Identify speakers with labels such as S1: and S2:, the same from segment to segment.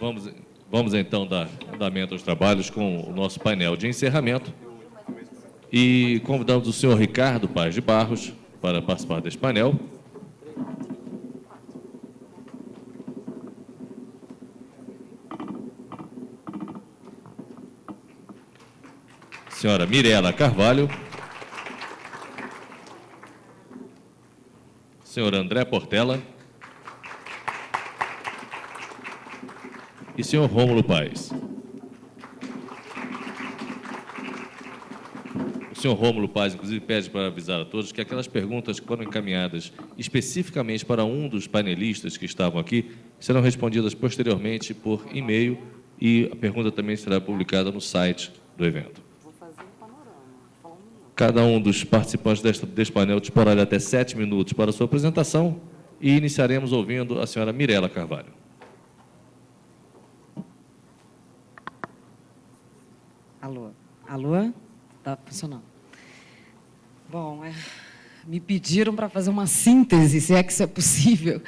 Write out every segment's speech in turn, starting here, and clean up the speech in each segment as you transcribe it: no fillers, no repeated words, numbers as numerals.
S1: Vamos então dar andamento aos trabalhos com o nosso painel de encerramento e convidamos o senhor Ricardo Paz de Barros para participar deste painel. Senhora Mirela Carvalho, senhor André Portela e senhor Rômulo Paes. O senhor Rômulo Paes, inclusive, pede para avisar a todos que aquelas perguntas que foram encaminhadas especificamente para um dos panelistas que estavam aqui serão respondidas posteriormente por e-mail e a pergunta também será publicada no site do evento. Cada um dos participantes deste painel disporá de até 7 minutos para a sua apresentação e iniciaremos ouvindo a senhora Mirela Carvalho.
S2: Alô? Alô? Está funcionando. Bom, me pediram para fazer uma síntese, se é que isso é possível,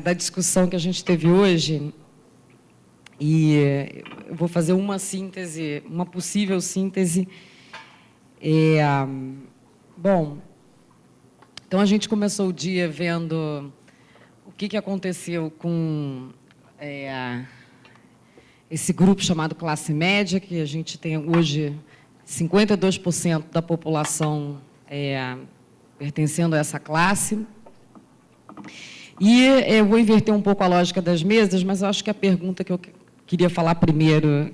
S2: da discussão que a gente teve hoje. E eu vou fazer uma síntese, uma possível síntese. Bom, então a gente começou o dia vendo o que aconteceu com esse grupo chamado classe média, que a gente tem hoje 52% da população pertencendo a essa classe. E eu vou inverter um pouco a lógica das mesas, mas eu acho que a pergunta que eu queria falar primeiro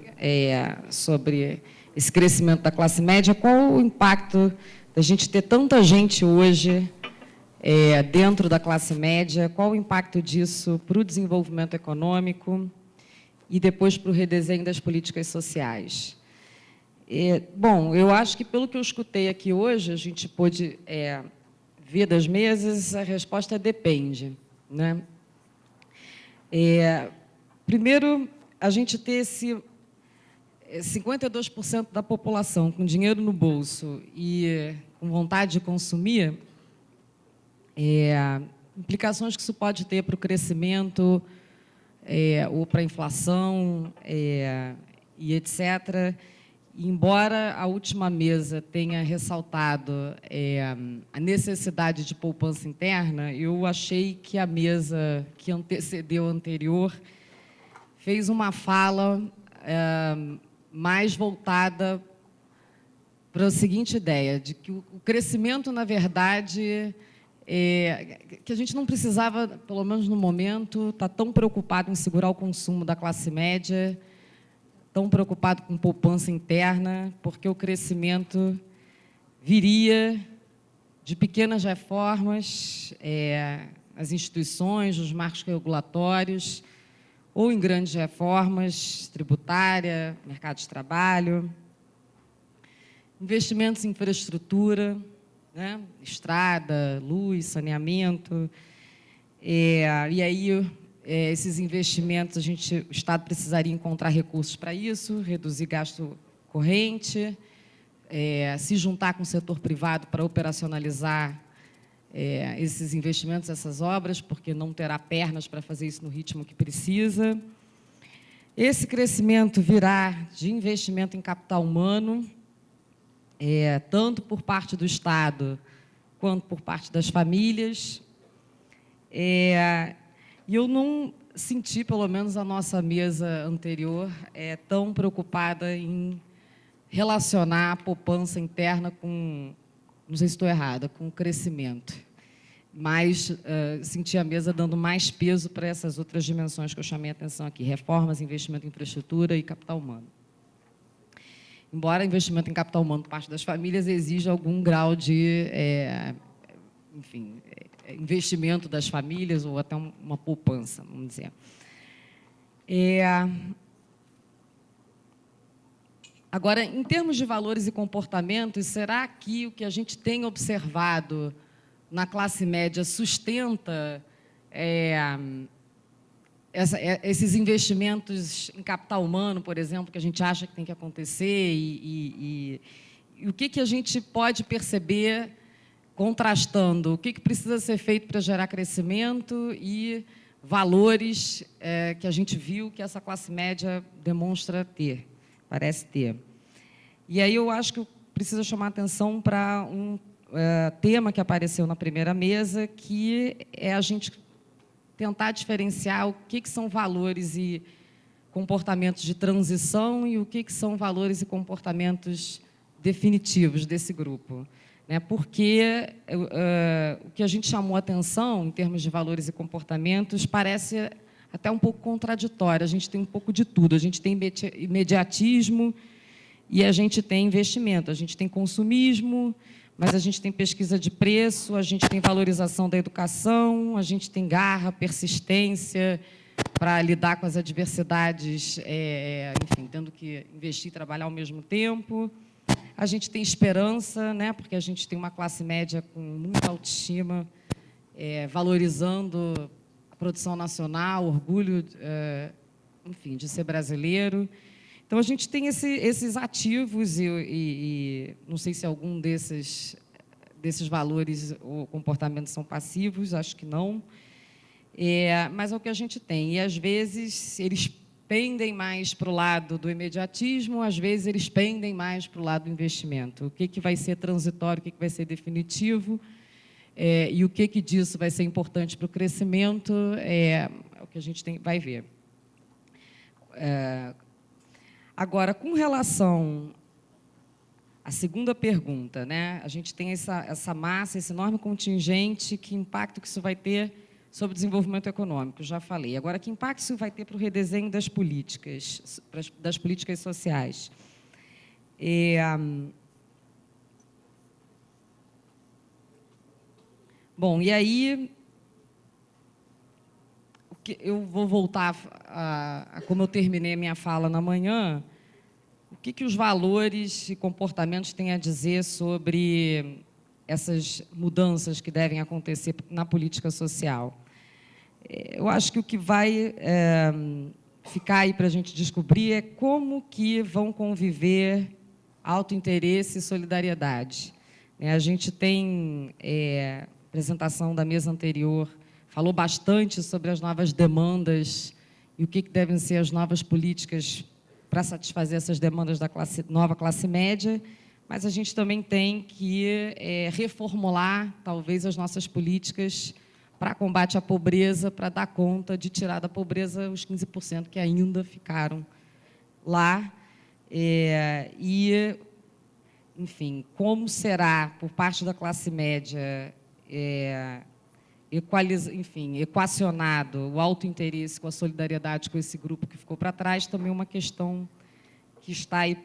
S2: sobre esse crescimento da classe média, qual o impacto da gente ter tanta gente hoje dentro da classe média, qual o impacto disso para o desenvolvimento econômico e depois para o redesenho das políticas sociais. Bom, eu acho que, pelo que eu escutei aqui hoje, a gente pôde ver das mesas, a resposta depende, né? Primeiro, a gente ter esse 52% da população com dinheiro no bolso e com vontade de consumir, implicações que isso pode ter para o crescimento ou para a inflação e etc. E, embora a última mesa tenha ressaltado a necessidade de poupança interna, eu achei que a mesa que antecedeu a anterior fez uma fala mais voltada para a seguinte ideia, de que o crescimento, na verdade, que a gente não precisava, pelo menos no momento, estar tão preocupado em segurar o consumo da classe média, tão preocupado com poupança interna, porque o crescimento viria de pequenas reformas nas instituições, nos marcos regulatórios, ou em grandes reformas, tributária, mercado de trabalho, investimentos em infraestrutura, né? Estrada, luz, saneamento. E aí, esses investimentos, o Estado precisaria encontrar recursos para isso, reduzir gasto corrente, se juntar com o setor privado para operacionalizar esses investimentos, essas obras, porque não terá pernas para fazer isso no ritmo que precisa. Esse crescimento virá de investimento em capital humano, tanto por parte do Estado quanto por parte das famílias. E eu não senti, pelo menos a nossa mesa anterior, tão preocupada em relacionar a poupança interna com, não sei se estou errada, com o crescimento. Mas senti a mesa dando mais peso para essas outras dimensões que eu chamei a atenção aqui, reformas, investimento em infraestrutura e capital humano. Embora investimento em capital humano por parte das famílias exija algum grau de, investimento das famílias ou até uma poupança, vamos dizer. Agora, em termos de valores e comportamentos, será que o que a gente tem observado na classe média sustenta esses investimentos em capital humano, por exemplo, que a gente acha que tem que acontecer, e o que a gente pode perceber, contrastando, o que precisa ser feito para gerar crescimento e valores que a gente viu que essa classe média demonstra ter, parece ter. E aí eu acho que eu preciso chamar a atenção para um tema que apareceu na primeira mesa, que é a gente tentar diferenciar o que são valores e comportamentos de transição e o que são valores e comportamentos definitivos desse grupo. Porque o que a gente chamou a atenção, em termos de valores e comportamentos, parece até um pouco contraditório. A gente tem um pouco de tudo. A gente tem imediatismo e a gente tem investimento. A gente tem consumismo, mas a gente tem pesquisa de preço, a gente tem valorização da educação, a gente tem garra, persistência para lidar com as adversidades, enfim, tendo que investir e trabalhar ao mesmo tempo. A gente tem esperança, porque a gente tem uma classe média com muita autoestima, valorizando a produção nacional, orgulho, enfim, de ser brasileiro. Então, a gente tem esses ativos e não sei se algum desses valores ou comportamentos são passivos, acho que não, mas é o que a gente tem. E, às vezes, eles pendem mais para o lado do imediatismo, às vezes eles pendem mais para o lado do investimento. O que vai ser transitório, o que vai ser definitivo, e o que disso vai ser importante para o crescimento, é o que a gente vai ver. Agora, com relação à segunda pergunta, a gente tem essa massa, esse enorme contingente, que impacto que isso vai ter sobre o desenvolvimento econômico, já falei. Agora, que impacto isso vai ter para o redesenho das políticas sociais? Bom, e aí eu vou voltar a como eu terminei a minha fala na manhã, o que os valores e comportamentos têm a dizer sobre essas mudanças que devem acontecer na política social. Eu acho que o que vai ficar aí para a gente descobrir é como que vão conviver autointeresse e solidariedade. A gente tem apresentação da mesa anterior, falou bastante sobre as novas demandas e o que devem ser as novas políticas para satisfazer essas demandas da nova classe média, mas a gente também tem que reformular, talvez, as nossas políticas para combate à pobreza, para dar conta de tirar da pobreza os 15% que ainda ficaram lá. Enfim, como será, por parte da classe média, equacionado o autointeresse com a solidariedade com esse grupo que ficou para trás, também é uma questão que está aí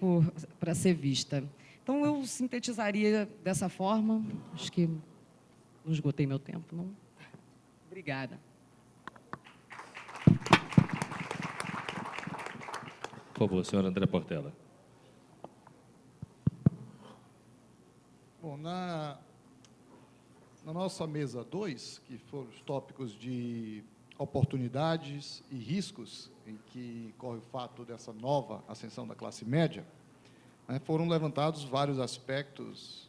S2: para ser vista. Então, eu sintetizaria dessa forma. Acho que não esgotei meu tempo, não? Obrigada.
S1: Por favor, senhor André Portela.
S3: Bom, na nossa mesa 2, que foram os tópicos de oportunidades e riscos em que corre o fato dessa nova ascensão da classe média, foram levantados vários aspectos,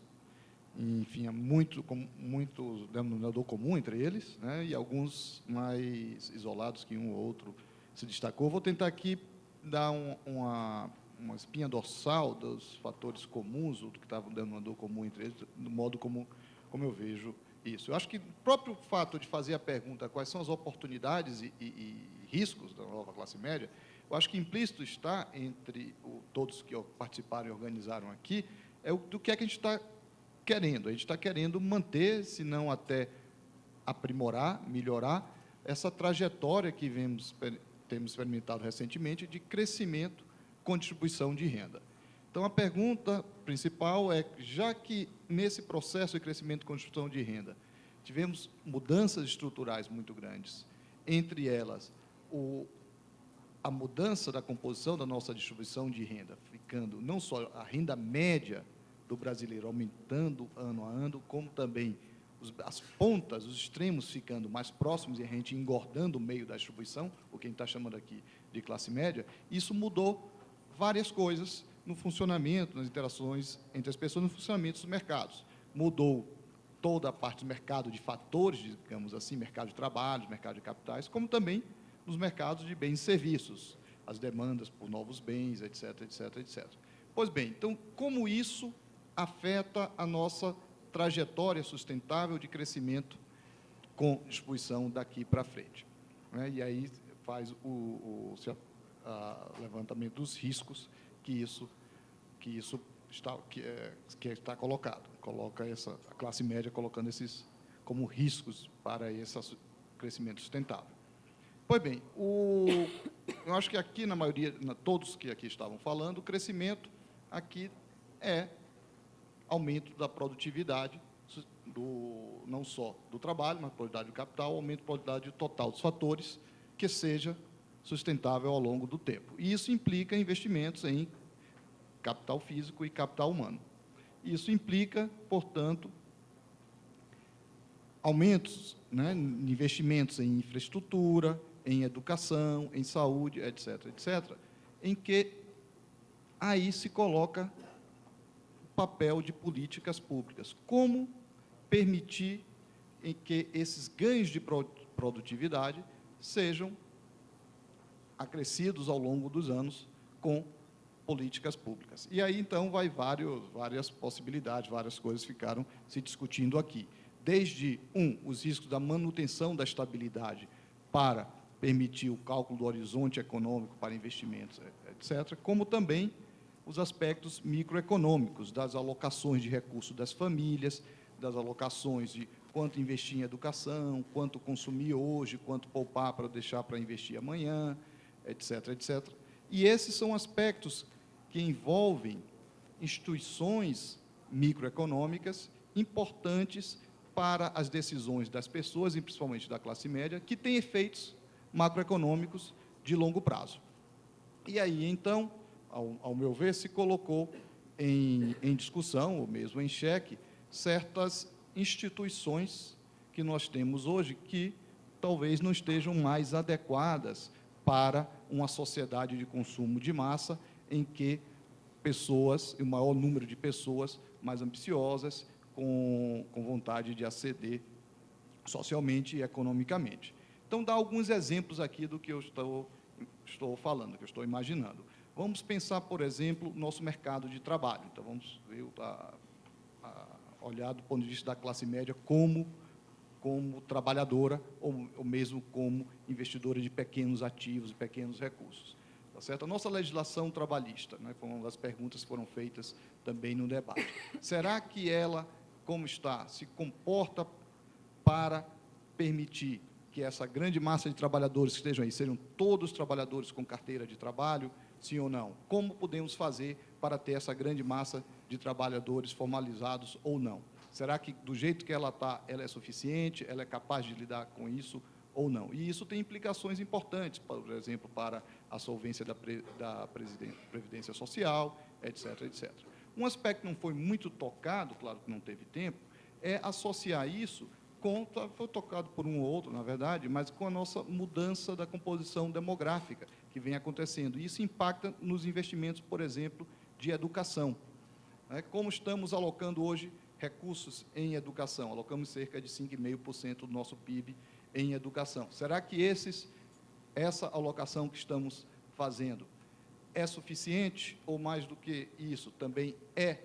S3: enfim, muito denominador comum entre eles, e alguns mais isolados que um ou outro se destacou. Vou tentar aqui dar uma espinha dorsal dos fatores comuns, ou do que estava denominador comum entre eles, do modo como eu vejo isso. Eu acho que o próprio fato de fazer a pergunta quais são as oportunidades e riscos da nova classe média, eu acho que implícito está entre todos que participaram e organizaram aqui, do que é que a gente está querendo. A gente está querendo manter, se não até aprimorar, melhorar, essa trajetória que temos experimentado recentemente de crescimento com distribuição de renda. Então, a pergunta principal é, já que nesse processo de crescimento com distribuição de renda tivemos mudanças estruturais muito grandes, entre elas a mudança da composição da nossa distribuição de renda, ficando não só a renda média do brasileiro aumentando ano a ano, como também as pontas, os extremos ficando mais próximos e a gente engordando o meio da distribuição, o que a gente está chamando aqui de classe média, isso mudou várias coisas no funcionamento, nas interações entre as pessoas, no funcionamento dos mercados. Mudou toda a parte do mercado de fatores, digamos assim, mercado de trabalho, mercado de capitais, como também nos mercados de bens e serviços, as demandas por novos bens, etc, etc, etc. Pois bem, então, como isso afeta a nossa trajetória sustentável de crescimento com distribuição daqui para frente, né? E aí faz o levantamento dos riscos que isso está colocado. Coloca a classe média colocando esses como riscos para esse crescimento sustentável. Pois bem, eu acho que aqui, na maioria, todos que aqui estavam falando, o crescimento aqui é aumento da produtividade, não só do trabalho, mas produtividade do capital, aumento da produtividade total dos fatores, que seja sustentável ao longo do tempo. E isso implica investimentos em capital físico e capital humano. Isso implica, portanto, aumentos, né, investimentos em infraestrutura, em educação, em saúde, etc., etc., em que aí se coloca o papel de políticas públicas. Como permitir em que esses ganhos de produtividade sejam acrescidos ao longo dos anos com políticas públicas. E aí, então, vai várias possibilidades, várias coisas ficaram se discutindo aqui. Desde, os riscos da manutenção da estabilidade para permitir o cálculo do horizonte econômico para investimentos, etc., como também os aspectos microeconômicos, das alocações de recursos das famílias, das alocações de quanto investir em educação, quanto consumir hoje, quanto poupar para deixar para investir amanhã, etc., etc. E esses são aspectos que envolvem instituições microeconômicas importantes para as decisões das pessoas, e principalmente da classe média, que têm efeitos macroeconômicos de longo prazo. E aí, então, ao meu ver, se colocou em discussão, ou mesmo em xeque, certas instituições que nós temos hoje que talvez não estejam mais adequadas para uma sociedade de consumo de massa em que pessoas, o maior número de pessoas mais ambiciosas, com vontade de ascender socialmente e economicamente. Então, dá alguns exemplos aqui do que eu estou falando, que eu estou imaginando. Vamos pensar, por exemplo, nosso mercado de trabalho. Então, vamos ver, olhar do ponto de vista da classe média como trabalhadora ou mesmo como investidora de pequenos ativos e pequenos recursos. Tá certo? A nossa legislação trabalhista, né, foi uma das perguntas que foram feitas também no debate. Será que ela, como está, se comporta para permitir que essa grande massa de trabalhadores que estejam aí sejam todos trabalhadores com carteira de trabalho, sim ou não? Como podemos fazer para ter essa grande massa de trabalhadores formalizados ou não? Será que, do jeito que ela está, ela é suficiente, ela é capaz de lidar com isso ou não? E isso tem implicações importantes, por exemplo, para a solvência da Previdência Social, etc., etc. Um aspecto que não foi muito tocado, claro que não teve tempo, é associar isso foi tocado por um ou outro, na verdade, mas com a nossa mudança da composição demográfica que vem acontecendo. E isso impacta nos investimentos, por exemplo, de educação. Como estamos alocando hoje recursos em educação? Alocamos cerca de 5,5% do nosso PIB em educação. Será que essa alocação que estamos fazendo é suficiente ou, mais do que isso, também é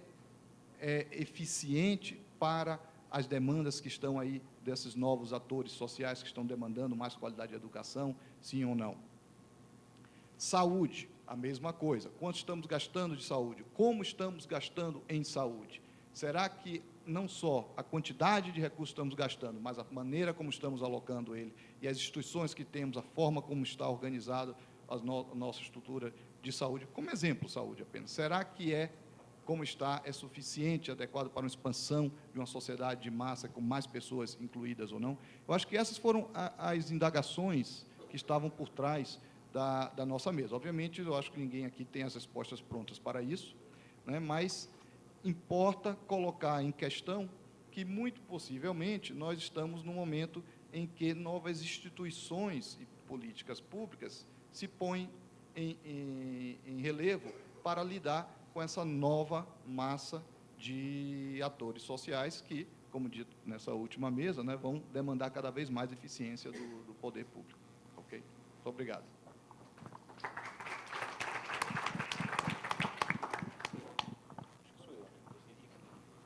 S3: eficiente para as demandas que estão aí desses novos atores sociais que estão demandando mais qualidade de educação, sim ou não? Saúde, a mesma coisa. Quanto estamos gastando de saúde? Como estamos gastando em saúde? Será que não só a quantidade de recursos que estamos gastando, mas a maneira como estamos alocando ele e as instituições que temos, a forma como está organizada a nossa estrutura de saúde, como exemplo, saúde apenas, será que como está, é suficiente, adequado para uma expansão de uma sociedade de massa com mais pessoas incluídas ou não? Eu acho que essas foram as indagações que estavam por trás da nossa mesa. Obviamente, eu acho que ninguém aqui tem as respostas prontas para isso, né? Mas importa colocar em questão que, muito possivelmente, nós estamos num momento em que novas instituições e políticas públicas se põem em relevo para lidar com essa nova massa de atores sociais que como dito nessa última mesa, né, vão demandar cada vez mais eficiência do poder público. Ok? Muito obrigado.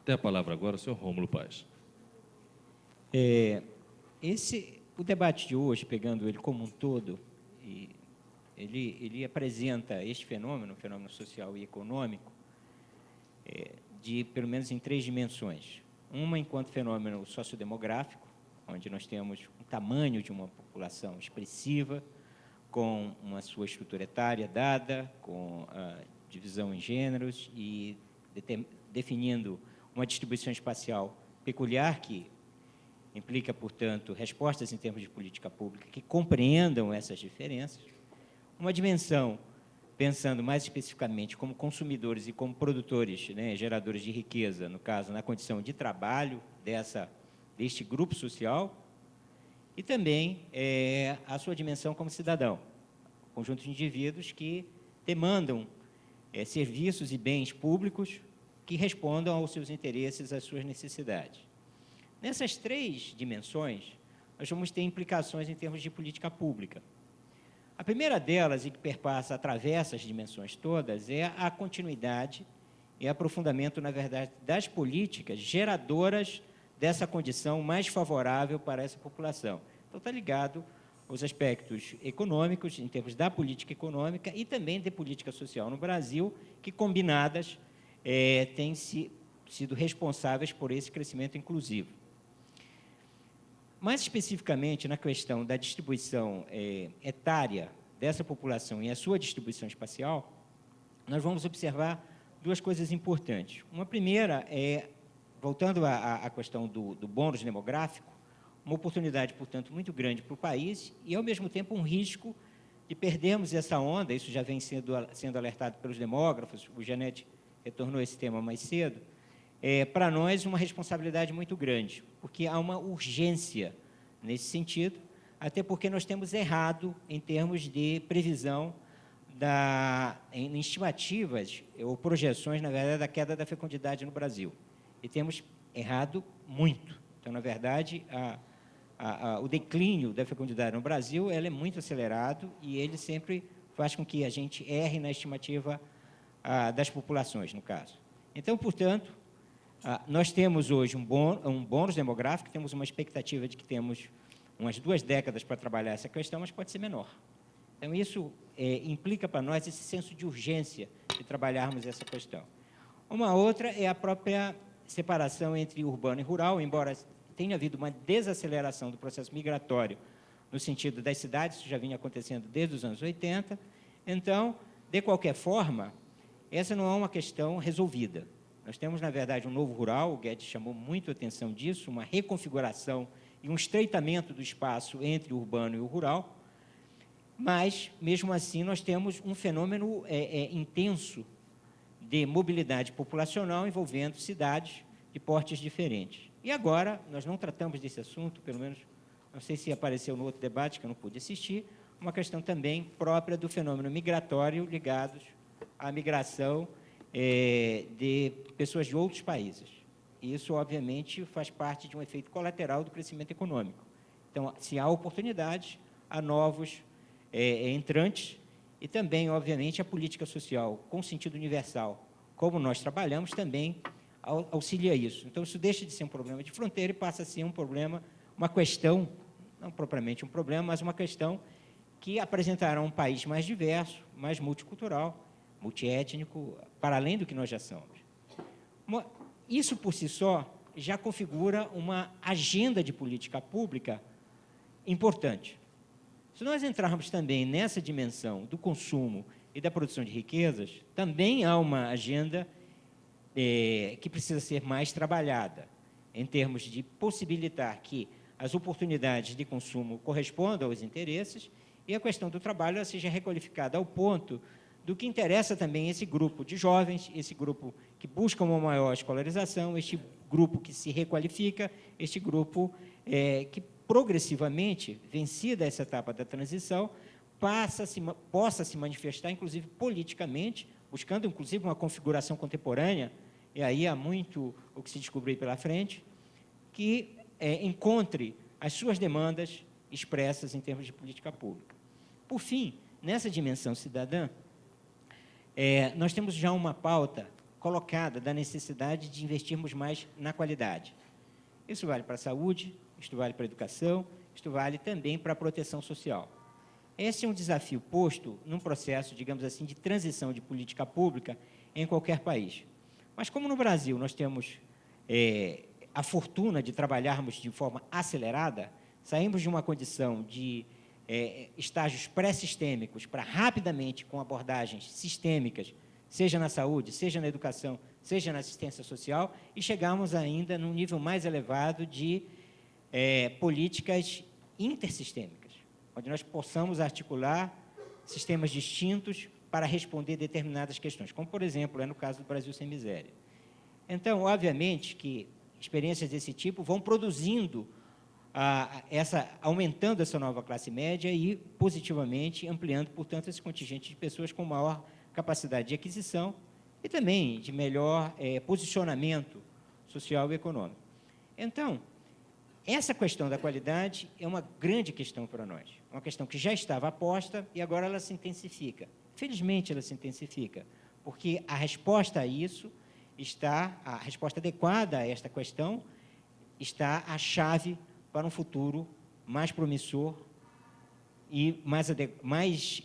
S1: Tem a palavra agora o senhor Rômulo Paz.
S4: O debate de hoje, pegando ele como um todo, ele apresenta este fenômeno, o fenômeno social e econômico, pelo menos em 3 dimensões. Uma enquanto fenômeno sociodemográfico, onde nós temos um tamanho de uma população expressiva, com uma sua estrutura etária dada, com a divisão em gêneros e definindo uma distribuição espacial peculiar, que implica, portanto, respostas em termos de política pública que compreendam essas diferenças. Uma dimensão, pensando mais especificamente como consumidores e como produtores, né, geradores de riqueza, no caso, na condição de trabalho deste grupo social, e também a sua dimensão como cidadão, conjunto de indivíduos que demandam serviços e bens públicos que respondam aos seus interesses, às suas necessidades. Nessas 3 dimensões, nós vamos ter implicações em termos de política pública. A primeira delas, e que atravessa as dimensões todas, é a continuidade e aprofundamento, na verdade, das políticas geradoras dessa condição mais favorável para essa população. Então, está ligado aos aspectos econômicos, em termos da política econômica e também de política social no Brasil, que, combinadas, têm sido responsáveis por esse crescimento inclusivo. Mais especificamente, na questão da distribuição etária dessa população e a sua distribuição espacial, nós vamos observar 2 coisas importantes. Uma primeira voltando à questão do bônus demográfico, uma oportunidade, portanto, muito grande para o país e, ao mesmo tempo, um risco de perdermos essa onda. Isso já vem sendo alertado pelos demógrafos, o Janete retornou a esse tema mais cedo. Para nós, uma responsabilidade muito grande, porque há uma urgência nesse sentido, até porque nós temos errado em termos de previsão em estimativas ou projeções, na verdade, da queda da fecundidade no Brasil. E temos errado muito. Então, na verdade, o declínio da fecundidade no Brasil é muito acelerado e ele sempre faz com que a gente erre na estimativa das populações, no caso. Então, portanto, nós temos hoje um bônus demográfico, temos uma expectativa de que temos umas 2 décadas para trabalhar essa questão, mas pode ser menor. Então, isso implica para nós esse senso de urgência de trabalharmos essa questão. Uma outra é a própria separação entre urbano e rural, embora tenha havido uma desaceleração do processo migratório no sentido das cidades, isso já vinha acontecendo desde os anos 80. Então, de qualquer forma, essa não é uma questão resolvida. Nós temos, na verdade, um novo rural, o Guedes chamou muito a atenção disso, uma reconfiguração e um estreitamento do espaço entre o urbano e o rural, mas, mesmo assim, nós temos um fenômeno intenso de mobilidade populacional envolvendo cidades de portes diferentes. E agora, nós não tratamos desse assunto, pelo menos, não sei se apareceu no outro debate, que eu não pude assistir, uma questão também própria do fenômeno migratório ligados à migração de pessoas de outros países. E isso, obviamente, faz parte de um efeito colateral do crescimento econômico. Então, se há oportunidades, há novos entrantes e também, obviamente, a política social com sentido universal, como nós trabalhamos, também auxilia isso. Então, isso deixa de ser um problema de fronteira e passa a ser um problema, uma questão, não propriamente um problema, mas uma questão que apresentará um país mais diverso, mais multicultural, multiétnico, para além do que nós já somos. Isso, por si só, já configura uma agenda de política pública importante. Se nós entrarmos também nessa dimensão do consumo e da produção de riquezas, também há uma agenda que precisa ser mais trabalhada, em termos de possibilitar que as oportunidades de consumo correspondam aos interesses e a questão do trabalho seja requalificada ao ponto do que interessa também esse grupo de jovens, esse grupo que busca uma maior escolarização, este grupo que se requalifica, este grupo que progressivamente, vencida essa etapa da transição, possa se manifestar, inclusive politicamente, buscando, inclusive, uma configuração contemporânea, e aí há muito o que se descobrir pela frente, que encontre as suas demandas expressas em termos de política pública. Por fim, nessa dimensão cidadã, nós temos já uma pauta colocada da necessidade de investirmos mais na qualidade. Isso vale para a saúde, isto vale para a educação, isto vale também para a proteção social. Esse é um desafio posto num processo, digamos assim, de transição de política pública em qualquer país. Mas como no Brasil nós temos a fortuna de trabalharmos de forma acelerada, saímos de uma condição de estágios pré-sistêmicos para rapidamente, com abordagens sistêmicas, seja na saúde, seja na educação, seja na assistência social, e chegamos ainda num nível mais elevado de políticas intersistêmicas, onde nós possamos articular sistemas distintos para responder determinadas questões, como, por exemplo, é no caso do Brasil Sem Miséria. Então, obviamente, que experiências desse tipo vão produzindo, aumentando essa nova classe média e, positivamente, ampliando, portanto, esse contingente de pessoas com maior capacidade de aquisição e também de melhor posicionamento social e econômico. Então, essa questão da qualidade é uma grande questão para nós, uma questão que já estava posta e agora ela se intensifica. Felizmente, ela se intensifica, porque a resposta a isso a resposta adequada a esta questão está a chave para um futuro mais promissor e mais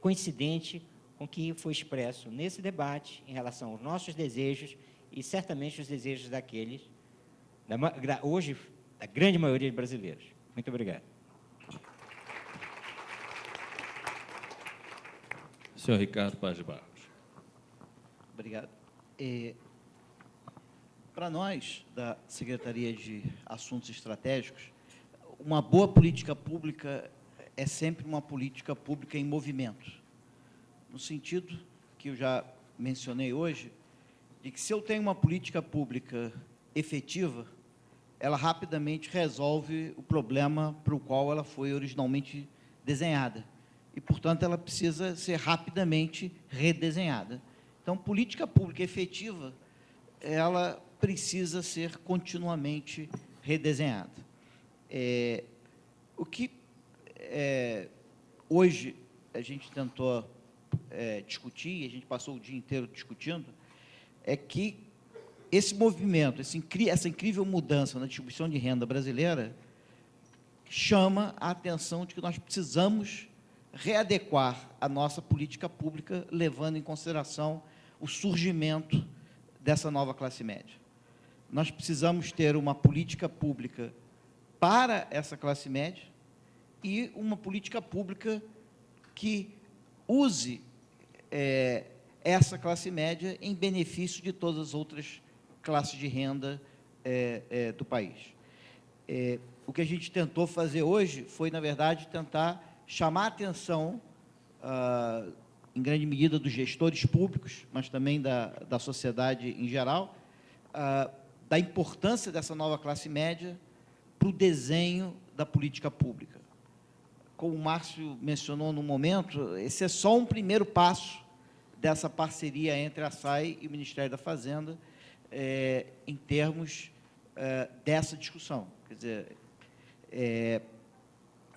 S4: coincidente com o que foi expresso nesse debate em relação aos nossos desejos e certamente os desejos daqueles, hoje, da grande maioria de brasileiros. Muito obrigado.
S1: Senhor Ricardo Paz de Barros.
S5: Obrigado. Para nós, da Secretaria de Assuntos Estratégicos, uma boa política pública é sempre uma política pública em movimento, no sentido que eu já mencionei hoje, de que se eu tenho uma política pública efetiva, ela rapidamente resolve o problema para o qual ela foi originalmente desenhada. E, portanto, ela precisa ser rapidamente redesenhada. Então, política pública efetiva, ela precisa ser continuamente redesenhada. O que hoje a gente tentou discutir, a gente passou o dia inteiro discutindo, é que esse movimento, essa incrível mudança na distribuição de renda brasileira chama a atenção de que nós precisamos readequar a nossa política pública, levando em consideração o surgimento dessa nova classe média. Nós precisamos ter uma política pública para essa classe média e uma política pública que use essa classe média em benefício de todas as outras classes de renda do país. O que a gente tentou fazer hoje foi, na verdade, tentar chamar a atenção, em grande medida, dos gestores públicos, mas também da sociedade em geral, da importância dessa nova classe média para o desenho da política pública. Como o Márcio mencionou no momento, esse é só um primeiro passo dessa parceria entre a SAI e o Ministério da Fazenda, em termos dessa discussão. Quer dizer,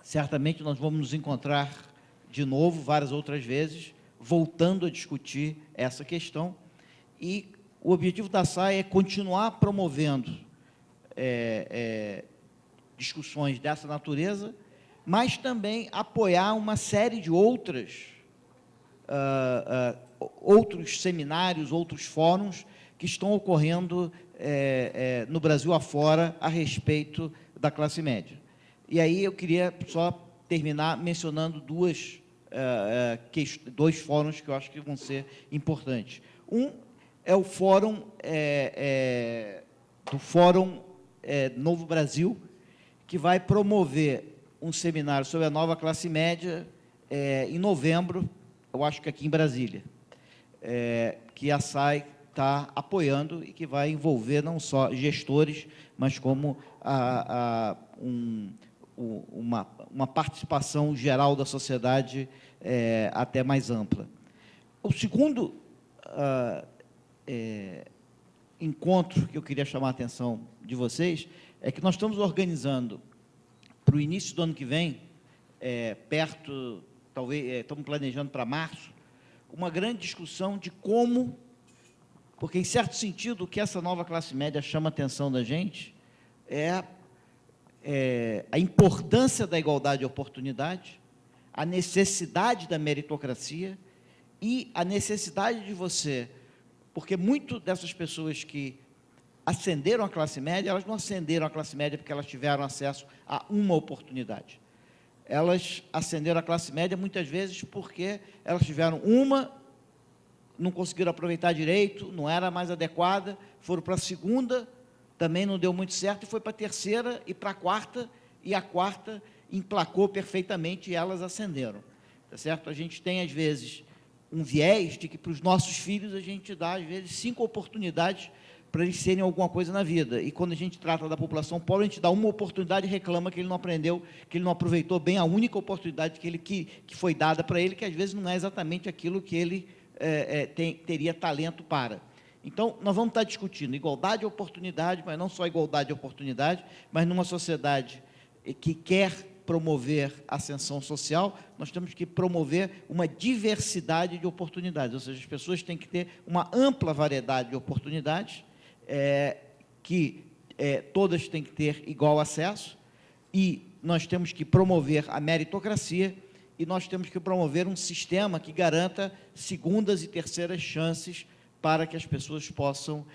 S5: certamente nós vamos nos encontrar de novo, várias outras vezes, voltando a discutir essa questão, e o objetivo da SAI é continuar promovendo discussões dessa natureza, mas também apoiar uma série de outros seminários, outros fóruns que estão ocorrendo no Brasil afora a respeito da classe média. E aí eu queria só terminar mencionando dois fóruns que eu acho que vão ser importantes. Um é o fórum Novo Brasil, que vai promover um seminário sobre a nova classe média em novembro, eu acho que aqui em Brasília, que a SAI está apoiando e que vai envolver não só gestores, mas como uma participação geral da sociedade até mais ampla. O segundo encontro que eu queria chamar a atenção de vocês é que nós estamos organizando para o início do ano que vem, estamos planejando para março, uma grande discussão de como, porque, em certo sentido, o que essa nova classe média chama a atenção da gente é a importância da igualdade de oportunidade, a necessidade da meritocracia e a necessidade de você, porque muito dessas pessoas que ascenderam à classe média, elas não ascenderam à classe média porque elas tiveram acesso a uma oportunidade. Elas ascenderam à classe média muitas vezes porque elas tiveram uma, não conseguiram aproveitar direito, não era mais adequada, foram para a segunda, também não deu muito certo, e foi para a terceira e para a quarta, e a quarta emplacou perfeitamente e elas ascenderam. Tá certo? A gente tem, às vezes, um viés de que para os nossos filhos a gente dá, às vezes, 5 oportunidades para eles serem alguma coisa na vida. E quando a gente trata da população pobre, a gente dá uma oportunidade e reclama que ele não aprendeu, que ele não aproveitou bem a única oportunidade que foi dada para ele, que às vezes não é exatamente aquilo que ele teria talento para. Então, nós vamos estar discutindo igualdade de oportunidade, mas não só igualdade de oportunidade, mas numa sociedade que quer promover ascensão social, nós temos que promover uma diversidade de oportunidades, ou seja, as pessoas têm que ter uma ampla variedade de oportunidades, todas têm que ter igual acesso, e nós temos que promover a meritocracia, e nós temos que promover um sistema que garanta segundas e terceiras chances para que as pessoas possam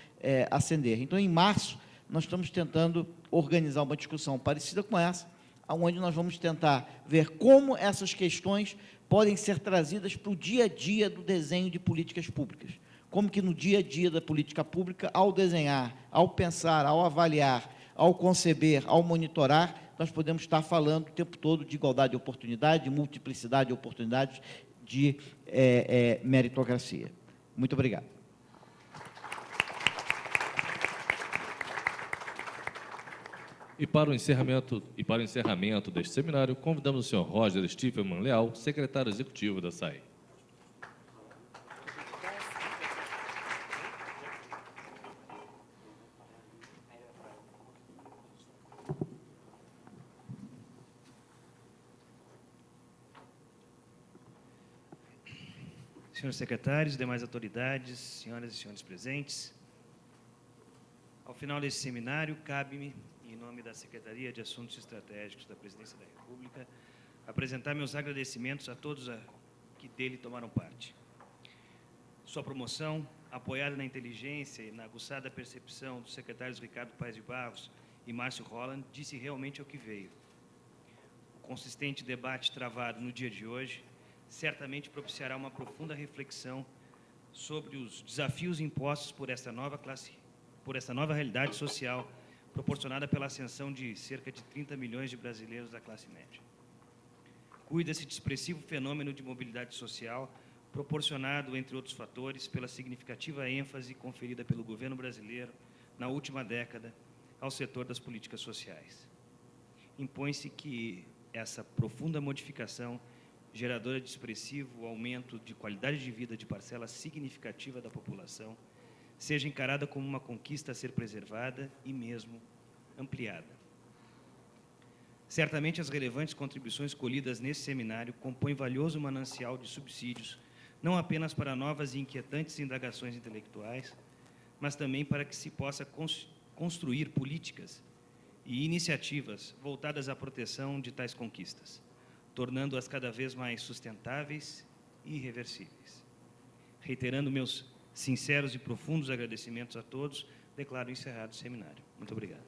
S5: ascender. Então, em março, nós estamos tentando organizar uma discussão parecida com essa, onde nós vamos tentar ver como essas questões podem ser trazidas para o dia a dia do desenho de políticas públicas. Como que no dia a dia da política pública, ao desenhar, ao pensar, ao avaliar, ao conceber, ao monitorar, nós podemos estar falando o tempo todo de igualdade de oportunidade, de multiplicidade de oportunidades, de meritocracia. Muito obrigado.
S1: E para o encerramento deste seminário, convidamos o senhor Roger Stiffelman Leal, secretário executivo da SAE.
S6: Senhores secretários, demais autoridades, senhoras e senhores presentes, ao final desse seminário, cabe-me, em nome da Secretaria de Assuntos Estratégicos da Presidência da República, apresentar meus agradecimentos a todos que dele tomaram parte. Sua promoção, apoiada na inteligência e na aguçada percepção dos secretários Ricardo Paes de Barros e Márcio Holland, disse realmente ao que veio. O consistente debate travado no dia de hoje certamente propiciará uma profunda reflexão sobre os desafios impostos por esta nova realidade social proporcionada pela ascensão de cerca de 30 milhões de brasileiros da classe média. Cuida-se de expressivo fenômeno de mobilidade social, proporcionado, entre outros fatores, pela significativa ênfase conferida pelo governo brasileiro na última década ao setor das políticas sociais. Impõe-se que essa profunda modificação, geradora de expressivo aumento de qualidade de vida de parcela significativa da população, seja encarada como uma conquista a ser preservada e mesmo ampliada. Certamente, as relevantes contribuições colhidas nesse seminário compõem valioso manancial de subsídios, não apenas para novas e inquietantes indagações intelectuais, mas também para que se possa construir políticas e iniciativas voltadas à proteção de tais conquistas, tornando-as cada vez mais sustentáveis e irreversíveis. Reiterando meus sinceros e profundos agradecimentos a todos, declaro encerrado o seminário. Muito obrigado.